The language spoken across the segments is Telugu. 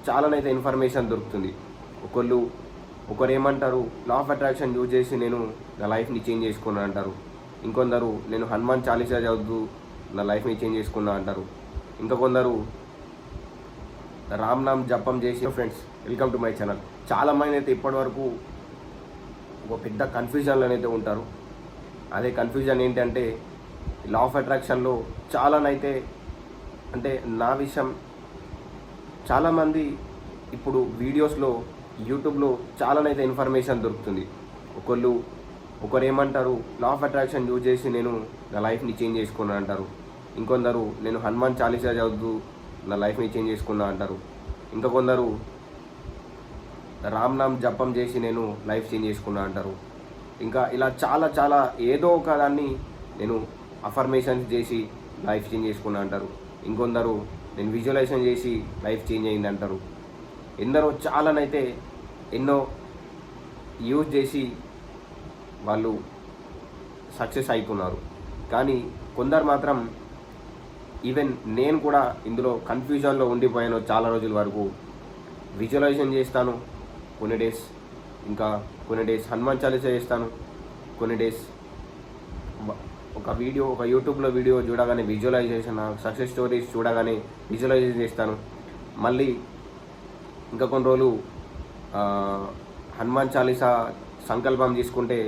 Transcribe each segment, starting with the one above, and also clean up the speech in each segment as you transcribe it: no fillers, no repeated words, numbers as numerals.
చాలానైతే ఇన్ఫర్మేషన్ దొరుకుతుంది. ఒకరు ఏమంటారు, లా ఆఫ్ అట్రాక్షన్ యూజ్ చేసి నేను నా లైఫ్ని చేంజ్ చేసుకున్నా అంటారు. ఇంకొందరు నేను హనుమాన్ చాలీసా చదువుతూ నా లైఫ్ని చేంజ్ చేసుకున్నా అంటారు. ఇంకా కొందరు రామ్ నామ్ జపం చేసి. Friends, welcome to my channel. చాలామంది అయితే ఇప్పటివరకు ఒక పెద్ద కన్ఫ్యూజన్లో అయితే ఉంటారు. అదే కన్ఫ్యూజన్ ఏంటంటే, లా ఆఫ్ అట్రాక్షన్లో చాలానైతే అంటే నా విషయం చాలామంది ఇప్పుడు వీడియోస్లో యూట్యూబ్లో చాలానైతే ఇన్ఫర్మేషన్ దొరుకుతుంది. ఒకరు ఏమంటారు, లా ఆఫ్ అట్రాక్షన్ యూజ్ చేసి నేను నా లైఫ్ని చేంజ్ చేసుకున్నా అంటారు. ఇంకొందరు నేను హనుమాన్ చాలీసా చదువుతూ నా లైఫ్ని చేంజ్ చేసుకున్నా అంటారు. ఇంకా కొందరు రామ్ నామ్ జపం చేసి నేను లైఫ్ చేంజ్ చేసుకున్నా అంటారు. ఇంకా ఇలా చాలా ఏదో ఒక దాన్ని నేను అఫర్మేషన్స్ చేసి లైఫ్ చేంజ్ చేసుకున్నా అంటారు. ఇంకొందరు నేను విజువలైజేషన్ చేసి లైఫ్ చేంజ్ అయింది అంటారు. ఎందరో చాలానైతే ఎన్నో యూజ్ చేసి వాళ్ళు సక్సెస్ అవుతున్నారు. కానీ కొందరు మాత్రం, ఈవెన్ నేను కూడా ఇందులో కన్ఫ్యూజన్లో ఉండిపోయాను చాలా రోజుల వరకు. విజువలైజేషన్ చేస్తాను కొన్ని డేస్, ఇంకా కొన్ని డేస్ హనుమాన్ చాలీసా చేస్తాను, కొన్ని డేస్ ఒక యూట్యూబ్లో వీడియో చూడగానే విజువలైజేషన్, సక్సెస్ స్టోరీస్ చూడగానే విజువలైజేషన్ చేస్తాను. మళ్ళీ ఇంకా కొన్ని రోజులు హనుమాన్ చాలీసా సంకల్పం తీసుకుంటే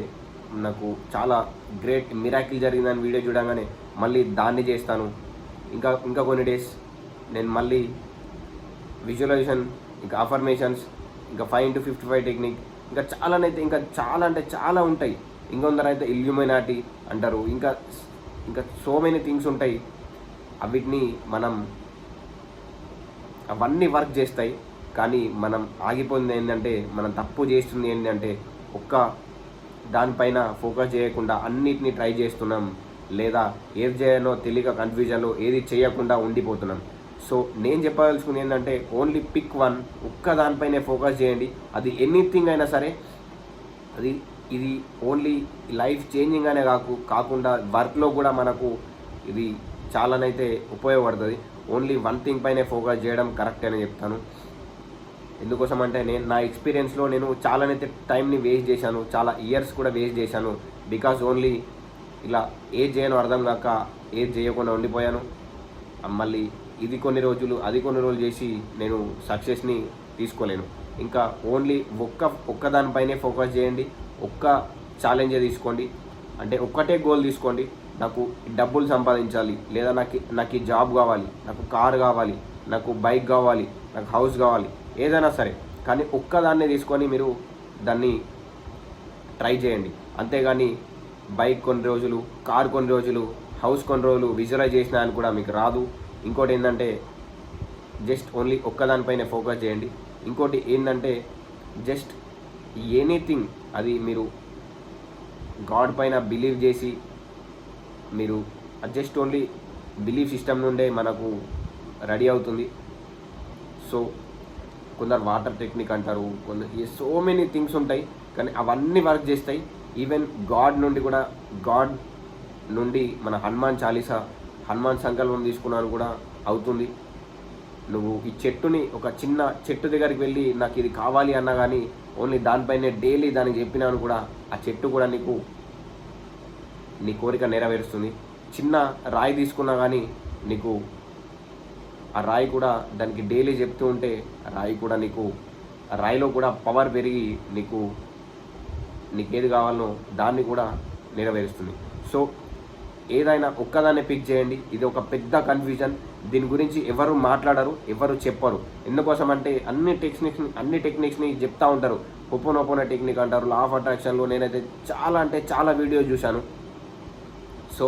నాకు చాలా గ్రేట్ మిరాకిల్ జరిగిందని వీడియో చూడగానే మళ్ళీ దాన్ని చేస్తాను. ఇంకా కొన్ని డేస్ నేను మళ్ళీ విజువలైజేషన్, ఇంకా అఫర్మేషన్స్, ఇంకా 5 to 55 టెక్నిక్, ఇంకా చాలా ఉంటాయి. ఇంకొందరైతే ఇల్యూమినాటి అంటారు. ఇంకా సో మెనీ థింగ్స్ ఉంటాయి. వీటిని అవన్నీ వర్క్ చేస్తాయి. కానీ మనం ఆగిపోయింది ఏంటంటే, మనం తప్పు చేస్తుంది ఏంటంటే, ఒక్క దానిపైన ఫోకస్ చేయకుండా అన్నిటినీ ట్రై చేస్తున్నాం, లేదా ఏది చేయాలో తెలియక కన్ఫ్యూజన్లో ఏది చేయకుండా ఉండిపోతున్నాం. సో నేను చెప్పదలుచుకుంది ఏంటంటే, ఓన్లీ పిక్ వన్, ఒక్క దానిపైనే ఫోకస్ చేయండి. అది ఎనీథింగ్ అయినా సరే, ఇది ఓన్లీ లైఫ్ చేంజింగ్ అనే కాకుండా వర్క్లో కూడా మనకు ఇది చాలానైతే ఉపయోగపడుతుంది. ఓన్లీ వన్ థింగ్ పైనే ఫోకస్ చేయడం కరెక్ట్ అని చెప్తాను. ఎందుకోసం అంటే, నా ఎక్స్పీరియన్స్లో నేను చాలానైతే టైంని వేస్ట్ చేశాను, చాలా ఇయర్స్ కూడా వేస్ట్ చేశాను. బికాజ్ ఓన్లీ ఇలా ఏది చేయనో అర్థం కాక ఏది చేయకుండా ఉండిపోయాను. మళ్ళీ ఇది కొన్ని రోజులు అది కొన్ని రోజులు చేసి నేను సక్సెస్ని తీసుకోలేను. ఇంకా ఓన్లీ ఒక్క దానిపైనే ఫోకస్ చేయండి. ఒక్క ఛాలెంజ్ తీసుకోండి. అంటే ఒక్కటే గోల్ తీసుకోండి. నాకు డబ్బులు సంపాదించాలి, లేదా నాకు ఈ జాబ్ కావాలి, నాకు కార్ కావాలి, నాకు బైక్ కావాలి, నాకు హౌస్ కావాలి, ఏదైనా సరే. కానీ ఒక్కదాన్నే తీసుకొని మీరు దాన్ని ట్రై చేయండి. అంతేగాని బైక్ కొన్ని రోజులు, కార్ కొన్ని రోజులు, హౌస్ కొన్ని రోజులు విజువలైజ్ చేసినా అని కూడా మీకు రాదు. ఇంకోటి ఏంటంటే, జస్ట్ ఓన్లీ ఒక్కదానిపైనే ఫోకస్ చేయండి. ఇంకోటి ఏంటంటే, జస్ట్ ఎనీథింగ్ అది మీరు గాడ్ పైన బిలీవ్ చేసి, మీరు జస్ట్ ఓన్లీ బిలీఫ్ సిస్టమ్ నుండే మనకు రెడీ అవుతుంది. సో కొందరు వాటర్ టెక్నిక్ అంటారు, కొందరు సో మెనీ థింగ్స్ ఉంటాయి. కానీ అవన్నీ వర్క్ చేస్తాయి. ఈవెన్ గాడ్ నుండి మన హనుమాన్ చాలీసా, హనుమాన్ సంకల్పం తీసుకున్నాను కూడా అవుతుంది. నువ్వు ఈ చెట్టుని, ఒక చిన్న చెట్టు దగ్గరికి వెళ్ళి నాకు ఇది కావాలి అన్నా కానీ ఓన్లీ దానిపైనే డైలీ దానికి చెప్పినాను కూడా, ఆ చెట్టు కూడా నీ కోరిక నెరవేరుస్తుంది. చిన్న రాయి తీసుకున్నా కానీ నీకు ఆ రాయి కూడా దానికి డైలీ చెప్తూ ఉంటే రాయి కూడా ఆ రాయిలో కూడా పవర్ పెరిగి నీకేది కావాలనో దాన్ని కూడా నెరవేరుస్తుంది. సో ఏదైనా ఒక్కదాన్ని పిక్ చేయండి. ఇది ఒక పెద్ద కన్ఫ్యూజన్. దీని గురించి ఎవరు మాట్లాడరు, ఎవరు చెప్పరు. ఎందుకోసం అంటే అన్ని టెక్నిక్స్ని చెప్తా ఉంటారు. హోపోనోపోనో టెక్నిక్ అంటారు, లా ఆఫ్ అట్రాక్షన్లో నేనైతే చాలా వీడియోస్ చూశాను. సో